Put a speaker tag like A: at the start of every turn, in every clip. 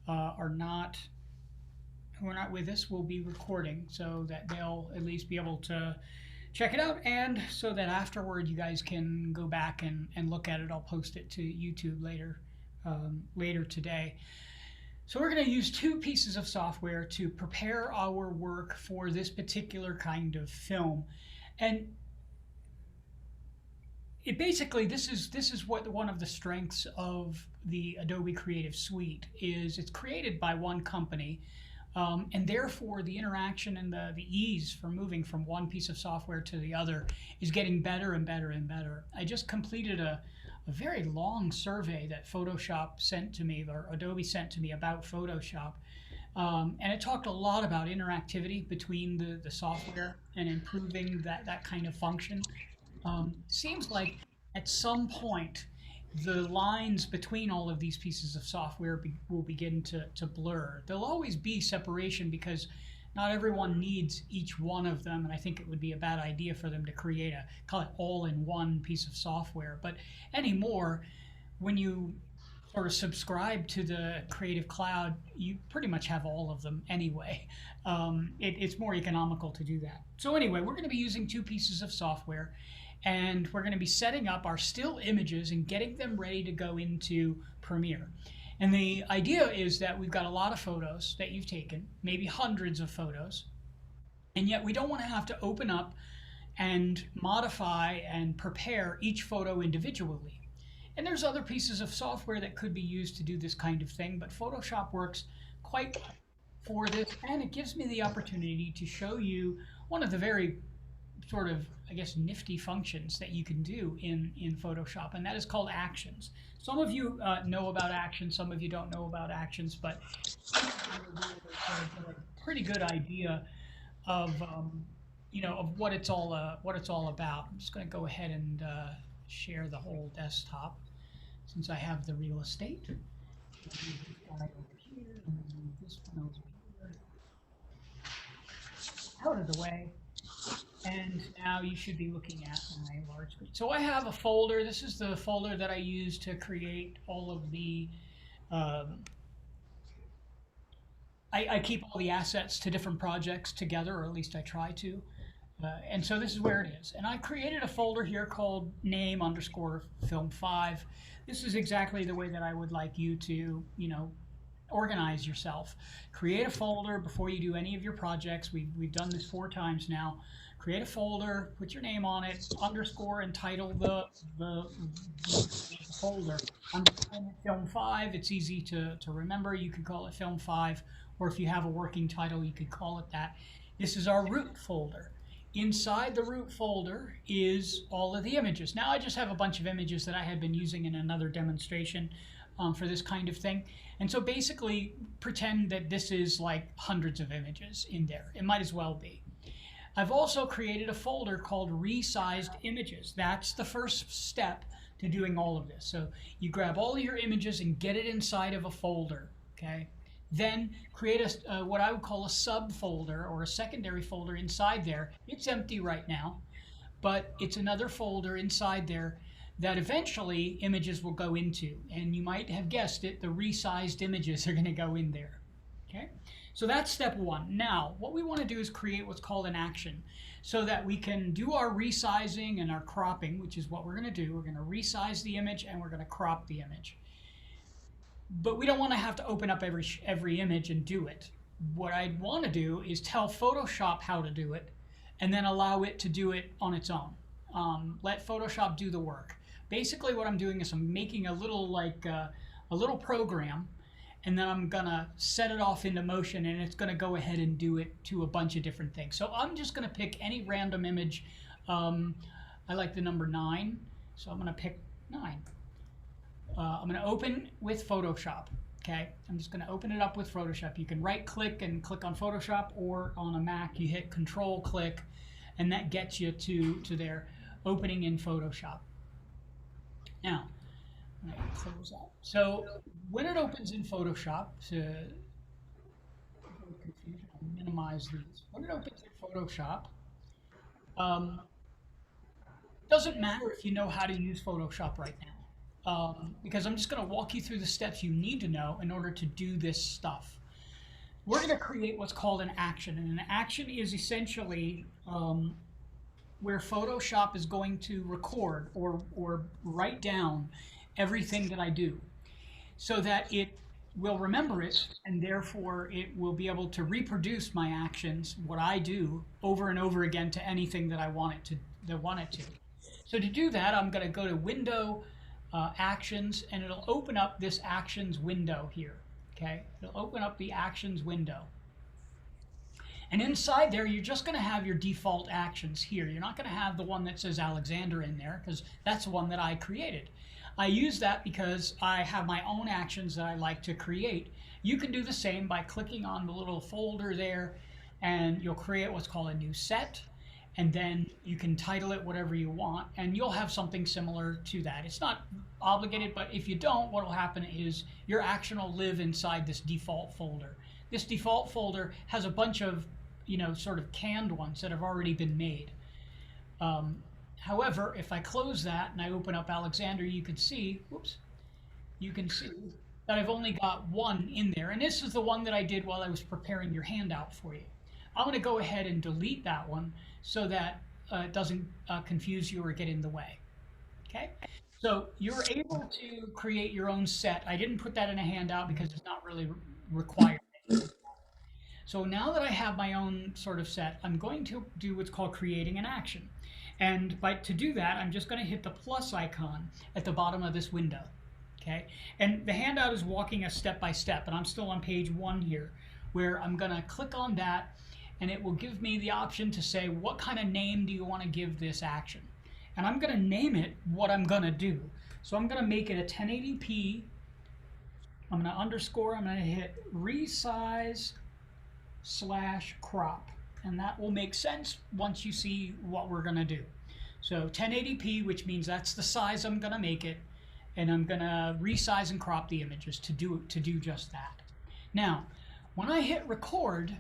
A: are not who are not with us will be recording so that they'll at least be able to check it out, and so that afterward you guys can go back and look at it. I'll post it to YouTube later today. So we're going to use two pieces of software to prepare our work for this particular kind of film. And it basically, this is what one of the strengths of the Adobe Creative Suite is. It's created by one company, and therefore the interaction and the ease for moving from one piece of software to the other is getting better and better and better. I just completed a very long survey that Photoshop sent to me, or Adobe sent to me, about Photoshop. And it talked a lot about interactivity between the software and improving that kind of function. Seems like at some point the lines between all of these pieces of software will begin to blur. There'll always be separation because not everyone needs each one of them, and I think it would be a bad idea for them to create call it all-in-one piece of software. But anymore, when you sort of subscribe to the Creative Cloud, you pretty much have all of them anyway. It's more economical to do that. So anyway, we're going to be using two pieces of software, and we're going to be setting up our still images and getting them ready to go into Premiere. And the idea is that we've got a lot of photos that you've taken, maybe hundreds of photos, and yet we don't want to have to open up and modify and prepare each photo individually. And there's other pieces of software that could be used to do this kind of thing, but Photoshop works quite well for this, and it gives me the opportunity to show you one of the very sort of, I guess, nifty functions that you can do in Photoshop, and that is called actions. Some of you know about actions, some of you don't know about actions, but a pretty good idea of of what it's all about. I'm just going to go ahead and share the whole desktop since I have the real estate. This guy over here, and this one over here, out of the way. And now you should be looking at my large screen. So I have a folder. This is the folder that I use to create all of the, I keep all the assets to different projects together, or at least I try to. And so this is where it is. And I created a folder here called name underscore film 5. This is exactly the way that I would like you to, organize yourself. Create a folder before you do any of your projects. We've done this 4 times now. Create a folder, put your name on it, underscore, and title the folder. I'm calling it Film 5. It's easy to remember. You could call it Film 5, or if you have a working title, you could call it that. This is our root folder. Inside the root folder is all of the images. Now I just have a bunch of images that I had been using in another demonstration for this kind of thing. And so basically pretend that this is like hundreds of images in there. It might as well be. I've also created a folder called resized images. That's the first step to doing all of this. So you grab all of your images and get it inside of a folder, okay? Then create what I would call a subfolder or a secondary folder inside there. It's empty right now, but it's another folder inside there that eventually images will go into. And you might have guessed it, the resized images are going to go in there. Okay, so that's step 1. Now, what we want to do is create what's called an action so that we can do our resizing and our cropping, which is what we're going to do. We're going to resize the image and we're going to crop the image. But we don't want to have to open up every image and do it. What I'd want to do is tell Photoshop how to do it and then allow it to do it on its own. Let Photoshop do the work. Basically what I'm doing is I'm making a little program, and then I'm gonna set it off into motion, and it's gonna go ahead and do it to a bunch of different things. So I'm just gonna pick any random image. I like the number 9, so I'm gonna pick 9. I'm gonna open with Photoshop. Okay, I'm just gonna open it up with Photoshop. You can right click and click on Photoshop, or on a Mac you hit Control click, and that gets you to their opening in Photoshop. Now, I'm going to close that. So when it opens in Photoshop, to avoid confusion, I'll minimize these. When it opens in Photoshop, doesn't matter if you know how to use Photoshop right now. because I'm just going to walk you through the steps you need to know in order to do this stuff. We're going to create what's called an action. And an action is essentially where Photoshop is going to record or write down everything that I do so that it will remember it, and therefore it will be able to reproduce my actions, what I do, over and over again to anything that I want it to. So to do that, I'm going to go to Window, Actions, and it'll open up this Actions window here. Okay, it'll open up the Actions window. And inside there, you're just going to have your default actions here. You're not going to have the one that says Alexander in there because that's the one that I created. I use that because I have my own actions that I like to create. You can do the same by clicking on the little folder there, and you'll create what's called a new set, and then you can title it whatever you want, and you'll have something similar to that. It's not obligated, but if you don't, what will happen is your action will live inside this default folder. This default folder has a bunch of, sort of canned ones that have already been made. However, if I close that and I open up Alexander, you can see that I've only got one in there. And this is the one that I did while I was preparing your handout for you. I'm going to go ahead and delete that one so that it doesn't confuse you or get in the way. Okay? So you're able to create your own set. I didn't put that in a handout because it's not really required. So now that I have my own sort of set, I'm going to do what's called creating an action. And to do that, I'm just going to hit the plus icon at the bottom of this window. Okay? And the handout is walking us step by step, and I'm still on page 1 here, where I'm going to click on that, and it will give me the option to say, what kind of name do you want to give this action? And I'm going to name it what I'm going to do. So I'm going to make it a 1080p. I'm going to underscore, I'm going to hit resize / crop. And that will make sense once you see what we're going to do. So 1080p, which means that's the size I'm going to make it, and I'm going to resize and crop the images to do just that. Now, when I hit record,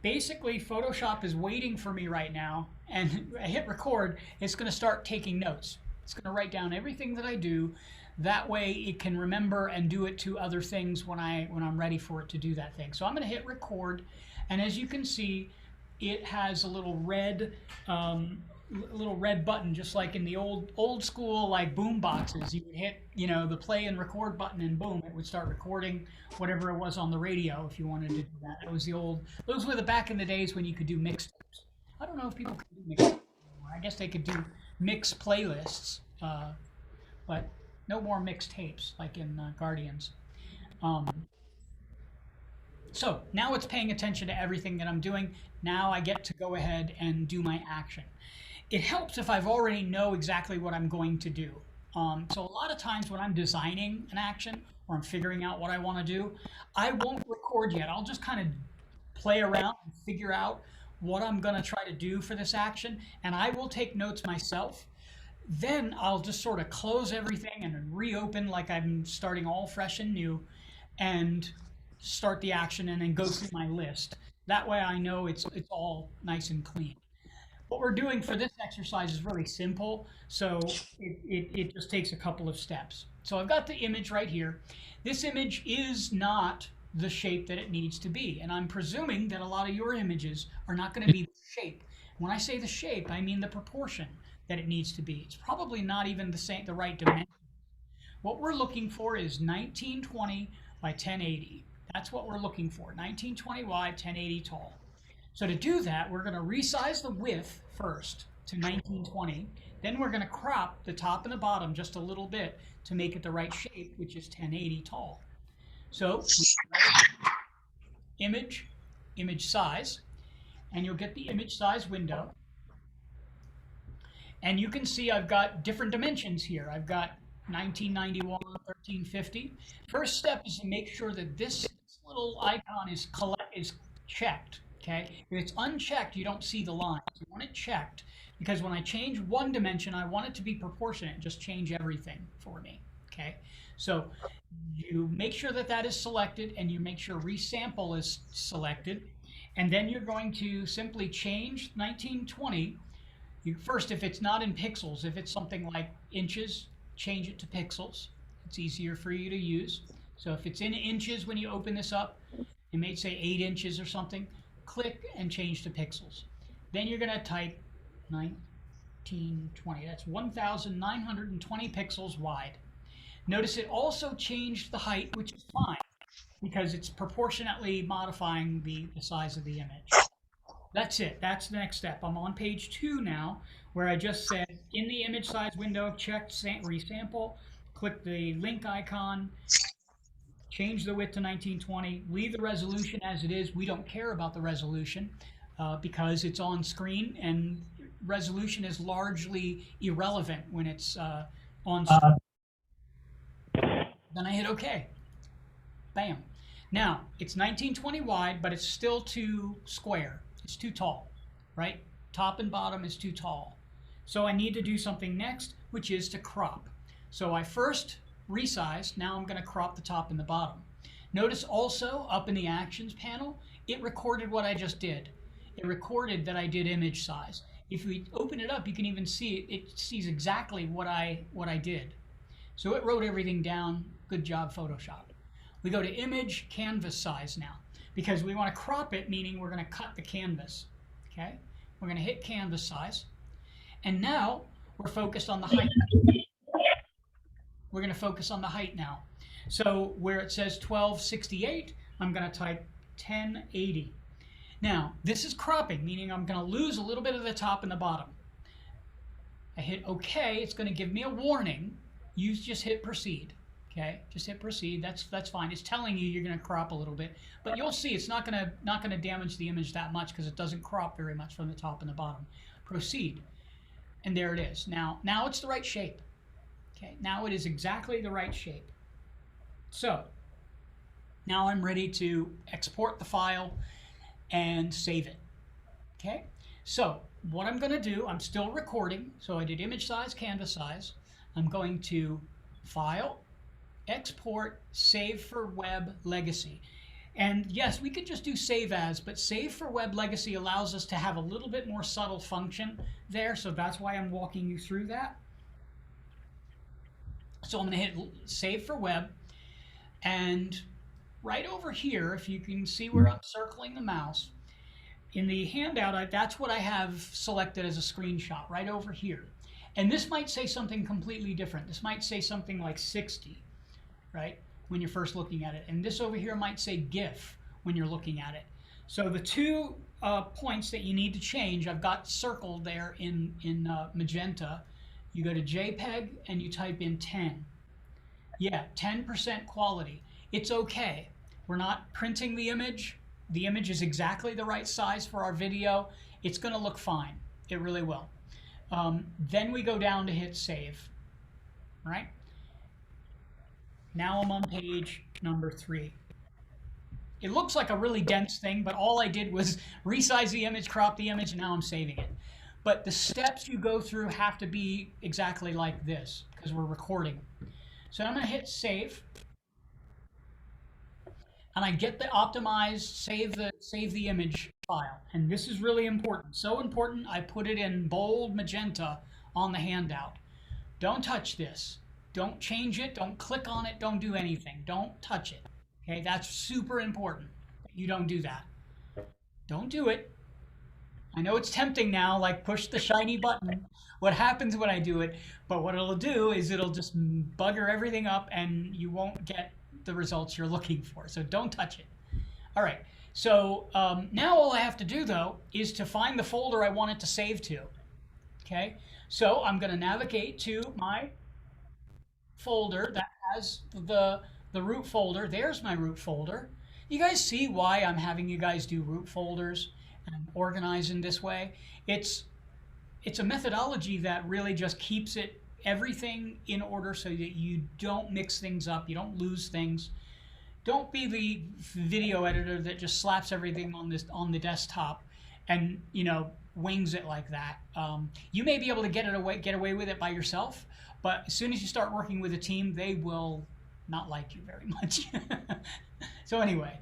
A: basically Photoshop is waiting for me right now, and I hit record, it's going to start taking notes. It's going to write down everything that I do. That way it can remember and do it to other things when I'm ready for it to do that thing. So I'm going to hit record, and as you can see, it has a little red button, just like in the old school like boom boxes. You would hit the play and record button, and boom, it would start recording whatever it was on the radio if you wanted to do that. Those were the back in the days when you could do mixtapes. I don't know if people can do mixtapes anymore. I guess they could do mix playlists, but no more mixed tapes like in Guardians. So now it's paying attention to everything that I'm doing. Now I get to go ahead and do my action. It helps if I've already know exactly what I'm going to do. So a lot of times when I'm designing an action or I'm figuring out what I want to do, I won't record yet. I'll just kind of play around and figure out what I'm going to try to do for this action, and I will take notes myself. Then I'll just sort of close everything and then reopen like I'm starting all fresh and new, and start the action and then go through my list. That way I know it's all nice and clean. What we're doing for this exercise is really simple, so it just takes a couple of steps. So I've got the image right here. This image is not the shape that it needs to be, and I'm presuming that a lot of your images are not going to be the shape. When I say the shape, I mean the proportion that it needs to be. It's probably not even the right dimension. What we're looking for is 1920 by 1080. That's what we're looking for, 1920 wide, 1080 tall. So to do that, we're going to resize the width first to 1920. Then we're going to crop the top and the bottom just a little bit to make it the right shape, which is 1080 tall. So image size, and you'll get the image size window. And you can see I've got different dimensions here. I've got 1991, 1350. First step is to make sure that this little icon is checked. Okay? If it's unchecked, you don't see the lines. You want it checked, because when I change one dimension, I want it to be proportionate. Just change everything for me. Okay? So you make sure that that is selected, and you make sure resample is selected, and then you're going to simply change 1920. First, if it's not in pixels, if it's something like inches, change it to pixels. It's easier for you to use. So if it's in inches when you open this up, it may say 8 inches or something. Click and change to pixels. Then you're going to type 1920. That's 1,920 pixels wide. Notice it also changed the height, which is fine because it's proportionately modifying the size of the image. That's it. That's the next step. I'm on page 2 now, where I just said in the image size window, check resample, click the link icon, change the width to 1920, leave the resolution as it is. We don't care about the resolution because it's on screen, and resolution is largely irrelevant when it's on screen. Then I hit OK. Bam. Now, it's 1920 wide, but it's still too square. It's too tall, right? Top and bottom is too tall. So I need to do something next, which is to crop. So I first resize. Now I'm going to crop the top and the bottom. Notice also up in the actions panel, it recorded what I just did. It recorded that I did image size. If we open it up, you can even see it sees exactly what I did. So it wrote everything down. Good job, Photoshop. We go to image canvas size now because we want to crop it, meaning we're going to cut the canvas. Okay, we're going to hit canvas size, and now we're focused on the height. We're going to focus on the height now. So where it says 1268, I'm going to type 1080. Now this is cropping, meaning I'm going to lose a little bit of the top and the bottom. I hit OK. It's going to give me a warning. You just hit proceed. Okay, just hit proceed. That's fine. It's telling you you're going to crop a little bit, but you'll see it's not going to damage the image that much because it doesn't crop very much from the top and the bottom. Proceed, and there it is. Now it's the right shape. Okay, now it is exactly the right shape. So now I'm ready to export the file and save it. Okay, so what I'm going to do, I'm still recording. So I did image size, canvas size. I'm going to File, Export, Save for Web Legacy. And yes, we could just do Save As, but Save for Web Legacy allows us to have a little bit more subtle function there, so that's why I'm walking you through that. So I'm going to hit Save for Web, and right over here, if you can see where I'm circling the mouse, in the handout, that's what I have selected as a screenshot, right over here. And this might say something completely different. This might say something like 60. Right, when you're first looking at it. And this over here might say GIF when you're looking at it. So the two points that you need to change, I've got circled there in magenta. You go to JPEG and you type in 10. Yeah, 10% quality. It's okay. We're not printing the image. The image is exactly the right size for our video. It's going to look fine. It really will. Then we go down to hit save. Right? Now I'm on page number 3. It looks like a really dense thing, but all I did was resize the image, crop the image, and now I'm saving it. But the steps you go through have to be exactly like this because we're recording. So I'm going to hit save. And I get the optimized save the image file. And this is really important. So important, I put it in bold magenta on the handout. Don't touch this. Don't change it. Don't click on it. Don't do anything. Don't touch it. Okay, that's super important. You don't do that. Don't do it. I know it's tempting now, like push the shiny button. What happens when I do it? But what it'll do is it'll just bugger everything up and you won't get the results you're looking for. So don't touch it. All right. So now all I have to do, though, is to find the folder I want it to save to. Okay. So I'm going to navigate to my folder that has the root folder. There's my root folder. You guys see why I'm having you guys do root folders and organize in this way? It's a methodology that really just keeps everything in order so that you don't mix things up, you don't lose things. Don't be the video editor that just slaps everything on the desktop and wings it like that. You may be able to get away with it by yourself, but as soon as you start working with a team, they will not like you very much. So anyway,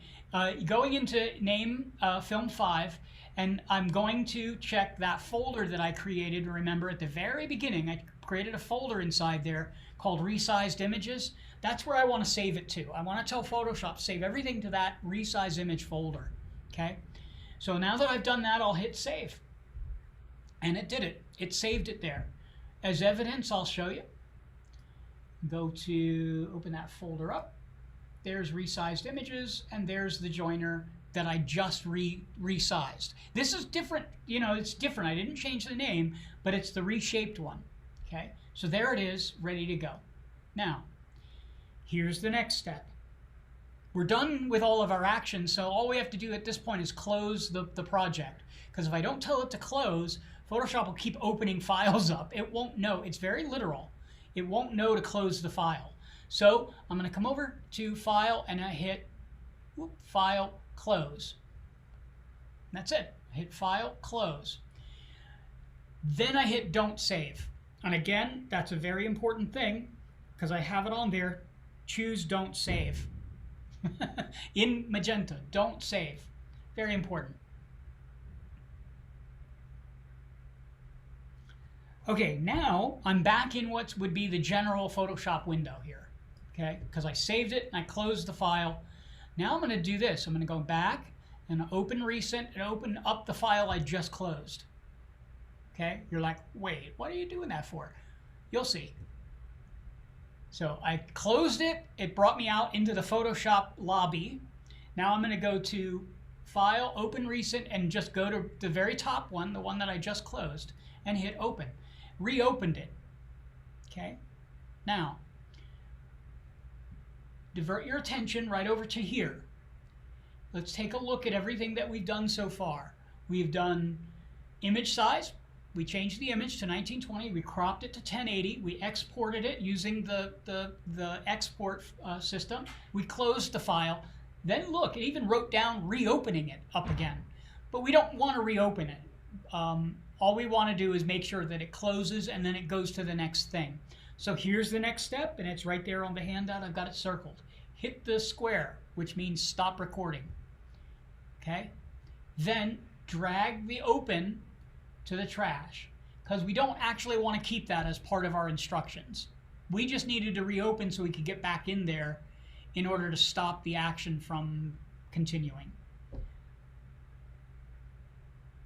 A: going into name Film 5, and I'm going to check that folder that I created. Remember, at the very beginning, I created a folder inside there called resized images. That's where I want to save it to. I want to tell Photoshop, save everything to that resize image folder. Okay? So now that I've done that, I'll hit save. And it did it. It saved it there. As evidence, I'll show you. Go to open that folder up. There's resized images, and there's the joiner that I just resized. This is different, you know, it's different. I didn't change the name, but it's the reshaped one. Okay, so there it is, ready to go. Now, here's the next step. We're done with all of our actions, so all we have to do at this point is close the project. Because if I don't tell it to close, Photoshop will keep opening files up. It won't know. It's very literal. It won't know to close the file. So I'm going to come over to File, and I hit File, Close. And that's it. I hit File, Close. Then I hit Don't Save. And again, that's a very important thing because I have it on there. Choose Don't Save. In magenta, don't save. Very important. Okay, now I'm back in what would be the general Photoshop window here. Okay, because I saved it and I closed the file. Now I'm going to do this. I'm going to go back and open recent and open up the file I just closed. Okay, you're like, wait, what are you doing that for? You'll see. So I closed it. It brought me out into the Photoshop lobby. Now I'm going to go to File, Open Recent, and just go to the very top one, the one that I just closed, and hit Open. Reopened it. Okay. Now, divert your attention right over to here. Let's take a look at everything that we've done so far. We've done image size. We changed the image to 1920. We cropped it to 1080. We exported it using the export system. We closed the file. Then look, it even wrote down reopening it up again. But we don't want to reopen it. All we want to do is make sure that it closes and then it goes to the next thing. So here's the next step, and it's right there on the handout. I've got it circled. Hit the square, which means stop recording. Okay? Then drag the open to the trash, because we don't actually want to keep that as part of our instructions. We just needed to reopen so we could get back in there in order to stop the action from continuing.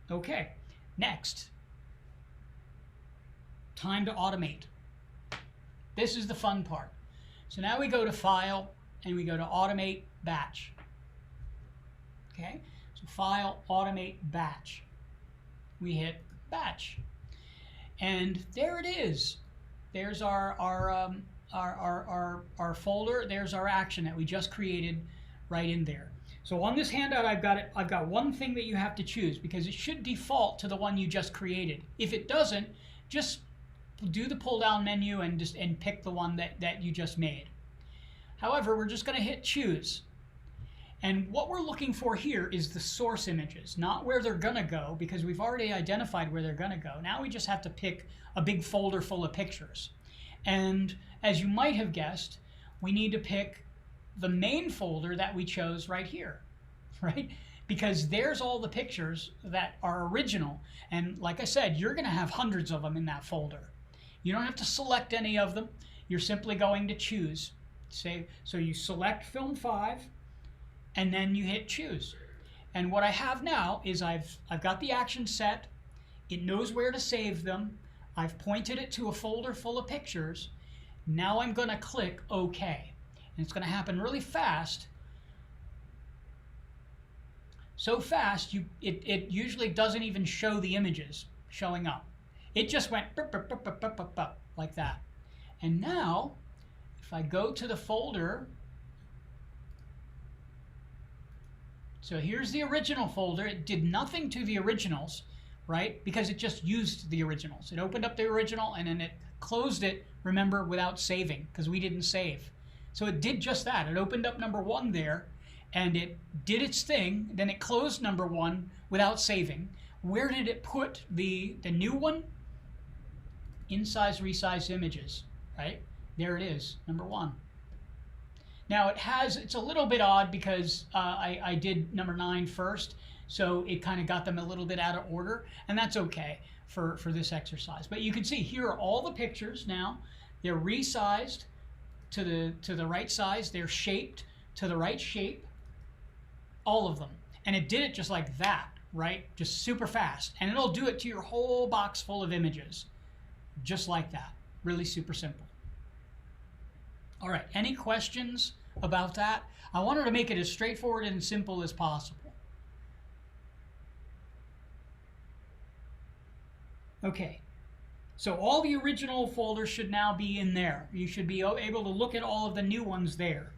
A: Okay, next. Time to automate. This is the fun part. So now we go to File, and we go to Automate Batch. Okay, so File, Automate Batch. We hit Batch, and there it is. There's our folder. There's our action that we just created right in there. So on this handout, I've got one thing that you have to choose, because it should default to the one you just created. If it doesn't, just do the pull down menu and pick the one that you just made. However, we're just going to hit choose. And what we're looking for here is the source images, not where they're going to go, because we've already identified where they're going to go. Now we just have to pick a big folder full of pictures. And as you might have guessed, we need to pick the main folder that we chose right here, right? Because there's all the pictures that are original. And like I said, you're going to have hundreds of them in that folder. You don't have to select any of them. You're simply going to choose. So you select Film 5, and then you hit choose. And what I have now is I've got the action set. It knows where to save them. I've pointed it to a folder full of pictures. Now I'm going to click OK. And it's going to happen really fast. So fast, it usually doesn't even show the images showing up. It just went burp, burp, burp, burp, burp, burp, burp, like that. And now, if I go to the folder, so here's the original folder. It did nothing to the originals, right? Because it just used the originals. It opened up the original and then it closed it, remember, without saving, because we didn't save. So it did just that. It opened up number 1 there, and it did its thing. Then it closed number 1 without saving. Where did it put the new one? In size resize images, right? There it is, number 1. Now it's a little bit odd because I did number 9 first, so it kind of got them a little bit out of order, and that's okay for this exercise. But you can see here are all the pictures now They're resized to the right size. They're shaped to the right shape. All of them. And it did it just like that, right? Just super fast. And it'll do it to your whole box full of images. Just like that. Really super simple. All right, any questions about that? I wanted to make it as straightforward and simple as possible. Okay, so all the original folders should now be in there. You should be able to look at all of the new ones there.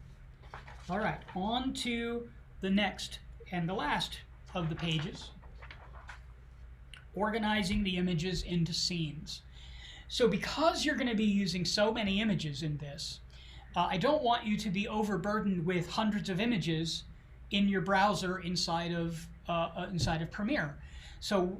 A: All right, on to the next and the last of the pages. Organizing the images into scenes. So because you're going to be using so many images in this, I don't want you to be overburdened with hundreds of images in your browser inside of Premiere. So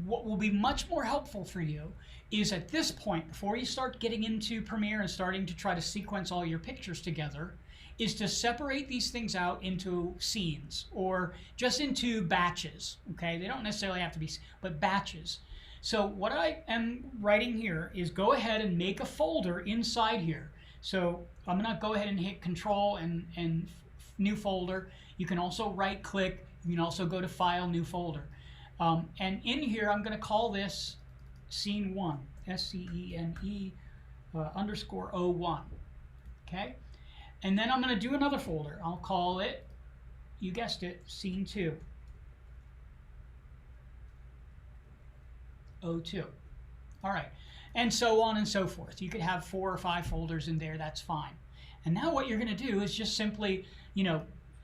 A: what will be much more helpful for you is at this point, before you start getting into Premiere and starting to try to sequence all your pictures together, is to separate these things out into scenes or just into batches. Okay, they don't necessarily have to be, but batches. So what I am writing here is go ahead and make a folder inside here. So I'm going to go ahead and hit Control and New Folder. You can also right click. You can also go to File, New Folder. And in here I'm going to call this Scene 1, SCENE _ 01. Okay? And then I'm going to do another folder. I'll call it, you guessed it, Scene 2. 02. All right. And so on and so forth. You could have 4 or 5 folders in there, that's fine. And now what you're going to do is just simply,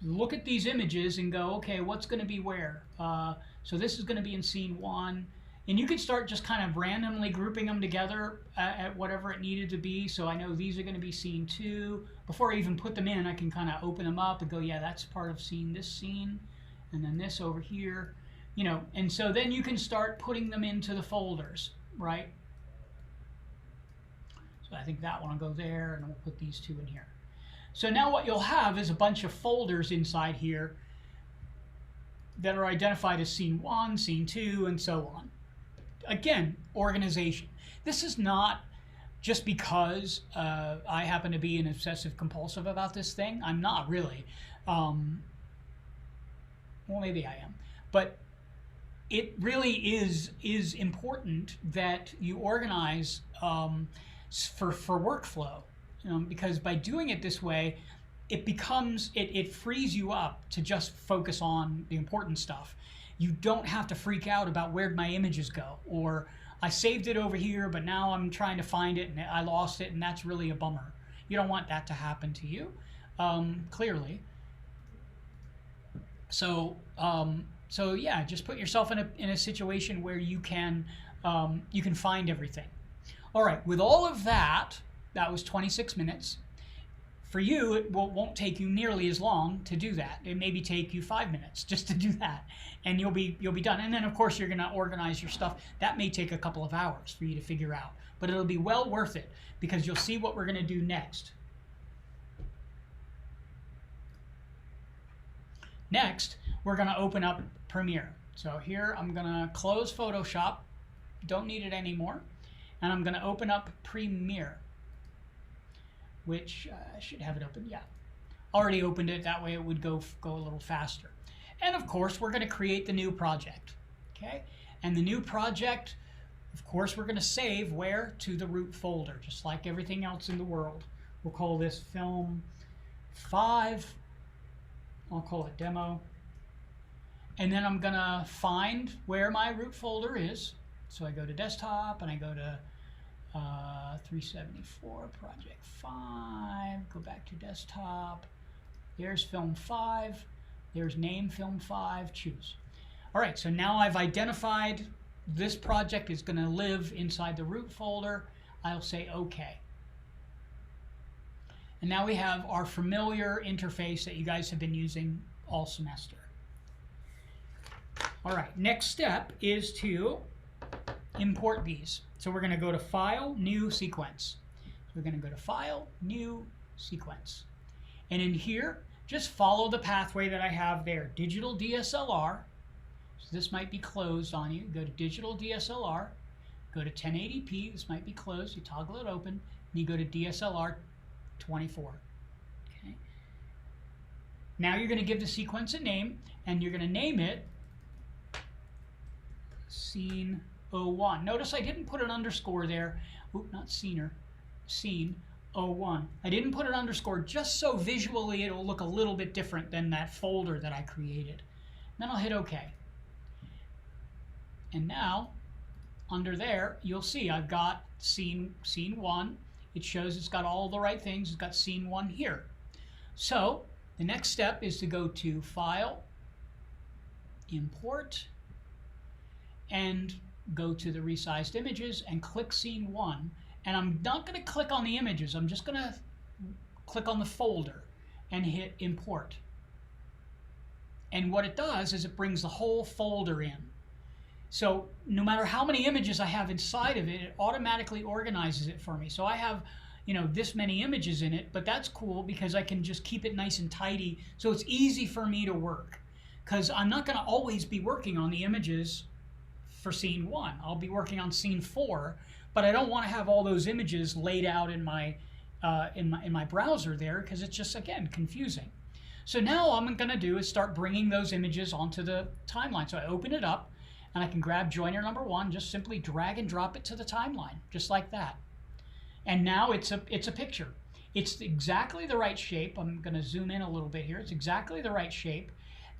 A: look at these images and go, okay, what's going to be where? So this is going to be in Scene 1. And you could start just kind of randomly grouping them together at whatever it needed to be. So I know these are going to be Scene 2. Before I even put them in, I can kind of open them up and go, yeah, that's part of this scene. And then this over here. And so then you can start putting them into the folders, right? So I think that one will go there, and we'll put these 2 in here. So now what you'll have is a bunch of folders inside here that are identified as Scene 1, Scene 2, and so on. Again, organization. This is not just because I happen to be an obsessive compulsive about this thing. I'm not really. Well, maybe I am. But it really is important that you organize for workflow, because by doing it this way, it frees you up to just focus on the important stuff. You don't have to freak out about where'd my images go, or I saved it over here, but now I'm trying to find it and I lost it, and that's really a bummer. You don't want that to happen to you, clearly. So yeah, just put yourself in a situation where you can find everything. All right, with all of that, that was 26 minutes. For you, it won't take you nearly as long to do that. It maybe take you 5 minutes just to do that, and you'll be done. And then of course you're going to organize your stuff. That may take a couple of hours for you to figure out, but it'll be well worth it because you'll see what we're going to do next. Next, we're going to open up Premiere. So here I'm going to close Photoshop. Don't need it anymore. And I'm going to open up Premiere, which I should have it open. Yeah, already opened it. That way it would go a little faster. And of course, we're going to create the new project. Okay, and the new project, of course, we're going to save where? To the root folder, just like everything else in the world. We'll call this Film 5. I'll call it Demo. And then I'm going to find where my root folder is. So I go to Desktop and I go to 374, Project 5, go back to Desktop. There's Film 5. There's Name Film 5, choose. All right, so now I've identified this project is going to live inside the root folder. I'll say OK. And now we have our familiar interface that you guys have been using all semester. All right, next step is to import these. So we're going to go to File, New Sequence. So we're going to go to File, New Sequence. And in here, just follow the pathway that I have there. Digital DSLR. So this might be closed on you. Go to Digital DSLR. Go to 1080p. This might be closed. You toggle it open. you go to DSLR 24. Okay. Now you're going to give the sequence a name, and you're going to name it Scene 01. Notice I didn't put an underscore there. Oop, not scener. Scene 01. I didn't put an underscore just so visually it will look a little bit different than that folder that I created. Then I'll hit OK. And now, under there, you'll see I've got scene 1. It shows it's got all the right things. It's got scene 1 here. So the next step is to go to File, Import, and go to the resized images and click scene 1. And I'm not going to click on the images. I'm just going to click on the folder and hit Import. And what it does is it brings the whole folder in. So no matter how many images I have inside of it, it automatically organizes it for me. So I have, you know, this many images in it, but that's cool because I can just keep it nice and tidy. So it's easy for me to work because I'm not going to always be working on the images for scene 1. I'll be working on scene 4, but I don't want to have all those images laid out in my browser there because it's just, again, confusing. So now all I'm going to do is start bringing those images onto the timeline. So I open it up, and I can grab joiner number 1, just simply drag and drop it to the timeline, just like that. And now it's a picture. It's exactly the right shape. I'm going to zoom in a little bit here. It's exactly the right shape.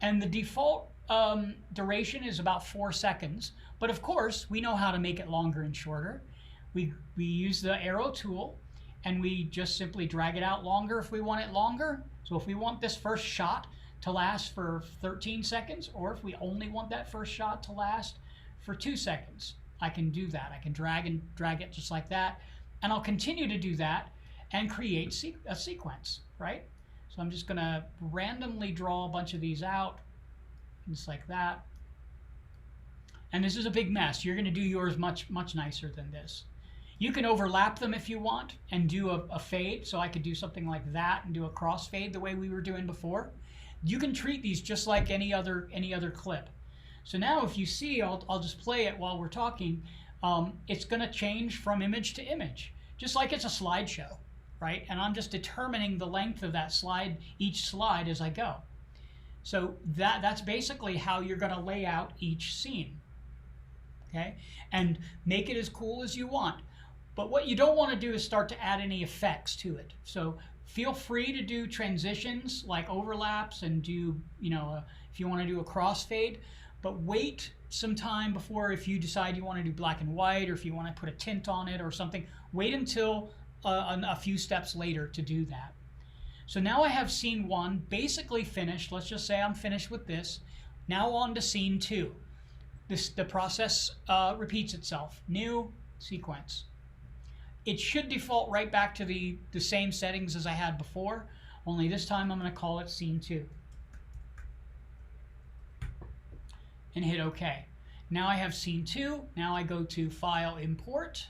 A: And the default duration is about 4 seconds. But of course, we know how to make it longer and shorter. We use the arrow tool, and we just simply drag it out longer if we want it longer. So if we want this first shot to last for 13 seconds, or if we only want that first shot to last for 2 seconds, I can do that. I can drag it just like that, and I'll continue to do that and create a sequence, right? So I'm just going to randomly draw a bunch of these out, just like that. And this is a big mess. You're going to do yours much nicer than this. You can overlap them if you want and do a fade. So I could do something like that and do a crossfade the way we were doing before. You can treat these just like any other clip. So now if you see, I'll just play it while we're talking. It's going to change from image to image, just like it's a slideshow, right? And I'm just determining the length of that slide, each slide as I go. So that's basically how you're going to lay out each scene, okay? And make it as cool as you want. But what you don't want to do is start to add any effects to it. So feel free to do transitions like overlaps and do, if you want to do a crossfade, but wait some time before, if you decide you want to do black and white or if you want to put a tint on it or something, wait until a few steps later to do that. So now I have scene 1 basically finished. Let's just say I'm finished with this. Now on to scene 2. The process repeats itself. New sequence. It should default right back to the same settings as I had before, only this time I'm going to call it scene 2. And hit OK. Now I have scene 2. Now I go to File, Import.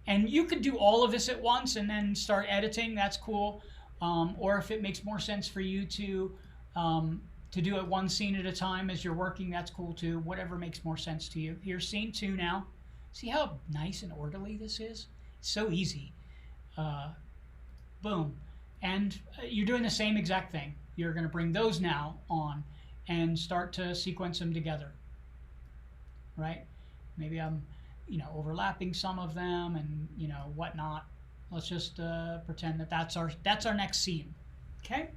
A: And you could do all of this at once and then start editing. That's cool. Or if it makes more sense for you to do it one scene at a time as you're working, that's cool too. Whatever makes more sense to you. Here's scene 2 now. See how nice and orderly this is? It's so easy. Boom. And you're doing the same exact thing. You're going to bring those now on and start to sequence them together. Right? Maybe I'm, overlapping some of them and, whatnot. Let's just pretend that that's our next scene. Okay?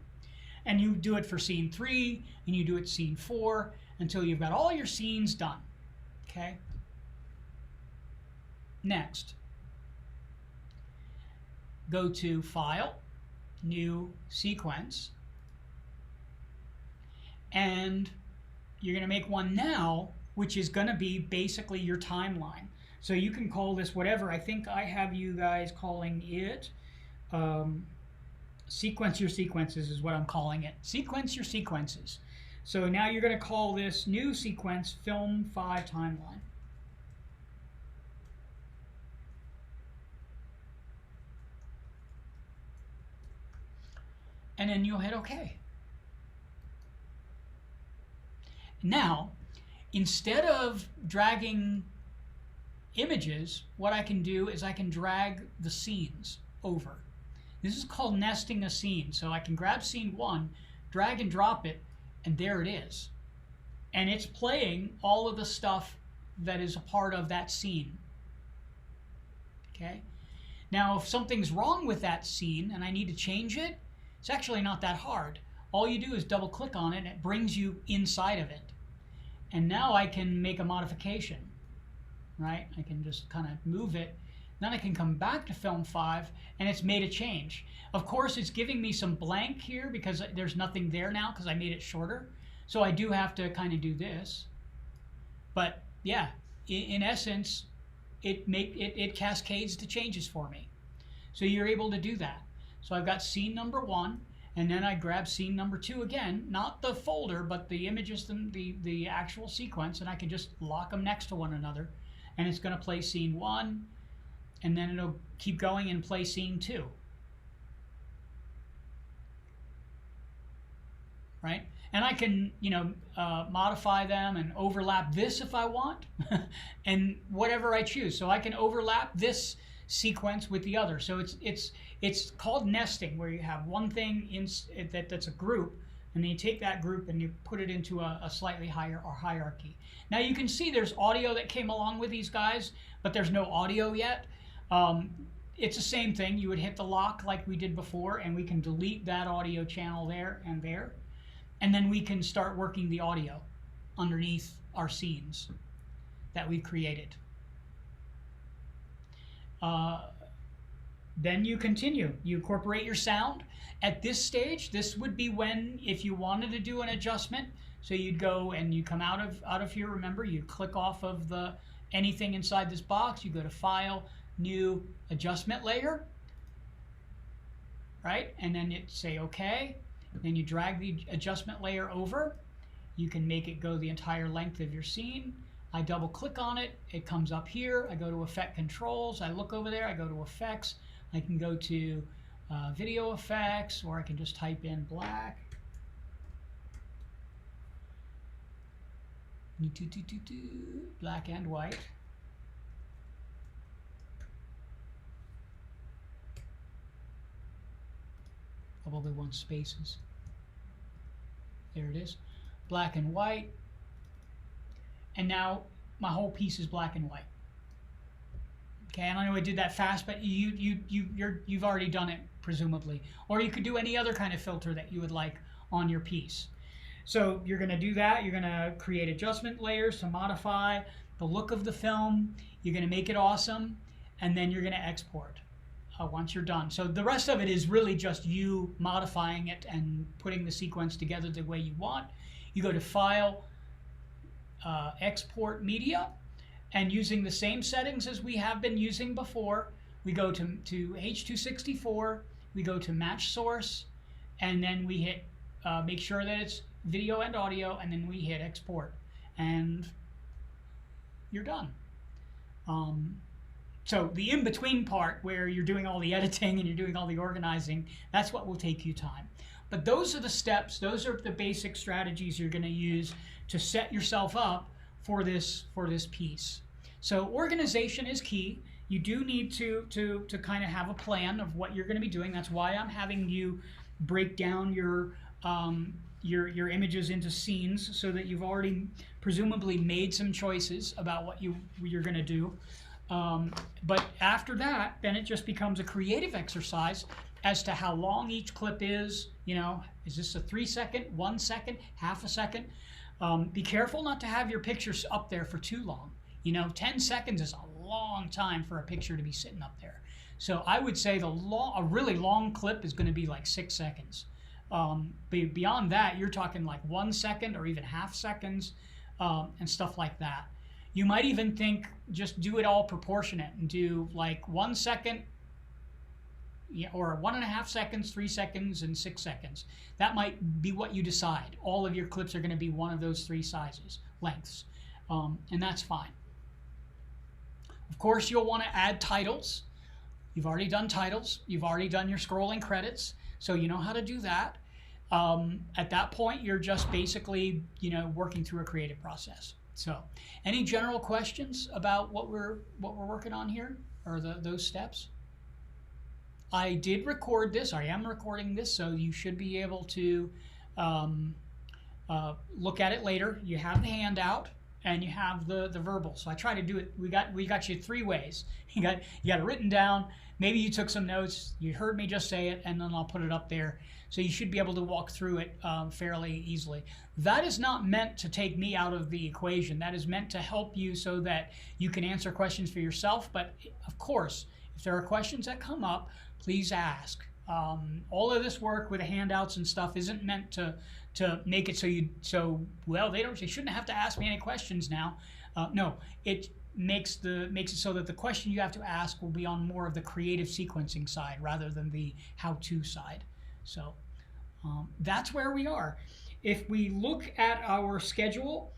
A: And you do it for scene 3 and you do it scene 4 until you've got all your scenes done. Okay? Next, go to File, New Sequence, and you're going to make one now, which is going to be basically your timeline. So you can call this whatever. I think I have you guys calling it Sequence Your Sequences is what I'm calling it. Sequence Your Sequences. So now you're going to call this new sequence Film 5 Timeline. And then you'll hit OK. Now, instead of dragging images, what I can do is I can drag the scenes over. This is called nesting a scene. So I can grab scene 1, drag and drop it, and there it is. And it's playing all of the stuff that is a part of that scene. Okay? Now, if something's wrong with that scene and I need to change it, it's actually not that hard. All you do is double click on it and it brings you inside of it. And now I can make a modification, right? I can just kind of move it. Then I can come back to film 5 and it's made a change. Of course, it's giving me some blank here because there's nothing there now because I made it shorter. So I do have to kind of do this. But yeah, in essence, it cascades the changes for me. So you're able to do that. So I've got scene number 1, and then I grab scene number 2 again, not the folder, but the images, the actual sequence, and I can just lock them next to one another. And it's going to play scene 1, and then it'll keep going and play scene 2. Right? And I can, modify them and overlap this if I want, and whatever I choose. So I can overlap this sequence with the other. So it's called nesting, where you have one thing that's a group, and then you take that group and you put it into a slightly higher or hierarchy. Now you can see there's audio that came along with these guys, but there's no audio yet. It's the same thing. You would hit the lock like we did before, and we can delete that audio channel there and there. And then we can start working the audio underneath our scenes that we've created. Then you continue. You incorporate your sound. At this stage, this would be when, if you wanted to do an adjustment, so you'd go and you come out of here, remember, you click off of anything inside this box, you go to File, New, Adjustment Layer, right? And then it say OK. Then you drag the adjustment layer over. You can make it go the entire length of your scene. I double click on it. It comes up here. I go to Effect Controls. I look over there. I go to Effects. I can go to Video Effects, or I can just type in black. Black and white. Probably want spaces. There it is, black and white. And now my whole piece is black and white. Okay, and I know I did that fast, but you've already done it presumably. Or you could do any other kind of filter that you would like on your piece. So you're going to do that. You're going to create adjustment layers to modify the look of the film. You're going to make it awesome, and then you're going to export. Once you're done. So the rest of it is really just you modifying it and putting the sequence together the way you want. You go to File, Export Media, and using the same settings as we have been using before, we go to H.264, we go to Match Source, and then we hit make sure that it's video and audio, and then we hit Export, and you're done. So the in-between part, where you're doing all the editing and you're doing all the organizing, that's what will take you time. But those are the steps, those are the basic strategies you're going to use to set yourself up for this piece. So organization is key. You do need to kind of have a plan of what you're going to be doing. That's why I'm having you break down your images into scenes, so that you've already presumably made some choices about what you're going to do. But after that, then it just becomes a creative exercise as to how long each clip is. Is this a 3 second, 1 second, half a second? Be careful not to have your pictures up there for too long. 10 seconds is a long time for a picture to be sitting up there. So I would say a really long clip is going to be like 6 seconds. Beyond that, you're talking like 1 second or even half seconds and stuff like that. You might even think, just do it all proportionate and do like 1 second, or 1.5 seconds, 3 seconds, and 6 seconds. That might be what you decide. All of your clips are going to be one of those 3 lengths, and that's fine. Of course, you'll want to add titles. You've already done titles. You've already done your scrolling credits, so you know how to do that. At that point, you're just basically, working through a creative process. So, any general questions about what we're working on here, or those steps? I did record this. I am recording this, so you should be able to um, look at it later. You have the handout and you have the verbal. So I try to do it. We got you 3 ways. You got it written down. Maybe you took some notes. You heard me just say it, and then I'll put it up there. So you should be able to walk through it fairly easily. That is not meant to take me out of the equation. That is meant to help you so that you can answer questions for yourself. But of course, if there are questions that come up, please ask. All of this work with the handouts and stuff isn't meant to make it well they shouldn't have to ask me any questions now. No, it makes it so that the question you have to ask will be on more of the creative sequencing side rather than the how-to side. So that's where we are. If we look at our schedule,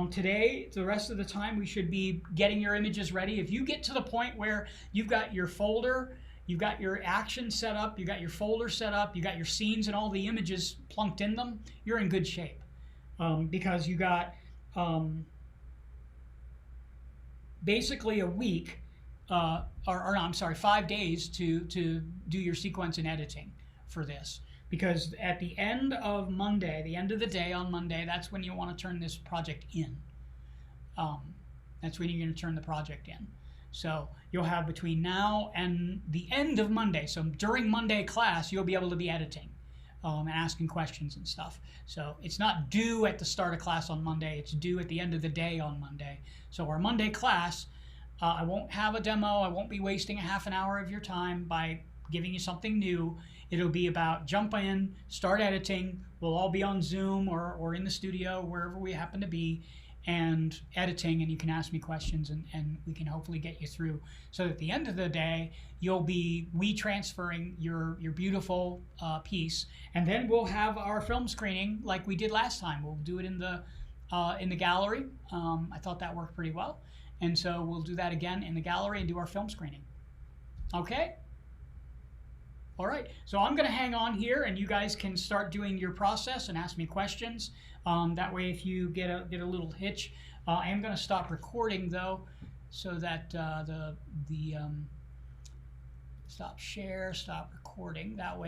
A: today, the rest of the time, we should be getting your images ready. If you get to the point where you've got your folder, you've got your action set up, you've got your folder set up, you got your scenes and all the images plunked in them, you're in good shape. Because you got basically a week, or no, I'm sorry, 5 days to do your sequence and editing for this. Because at the end of Monday, the end of the day on Monday, that's when you want to turn this project in. That's when you're going to turn the project in. So you'll have between now and the end of Monday. So during Monday class, you'll be able to be editing and asking questions and stuff. So it's not due at the start of class on Monday. It's due at the end of the day on Monday. So our Monday class, I won't have a demo. I won't be wasting a half an hour of your time by giving you something new. It'll be about jump in, start editing. We'll all be on Zoom or in the studio, wherever we happen to be, and editing, and you can ask me questions, and we can hopefully get you through. So at the end of the day, you'll be transferring your beautiful piece, and then we'll have our film screening like we did last time. We'll do it in the gallery. I thought that worked pretty well, and so we'll do that again in the gallery and do our film screening. Okay? All right, so I'm gonna hang on here and you guys can start doing your process and ask me questions. That way if you get a little hitch, I am gonna stop recording though, so that stop share, stop recording, that way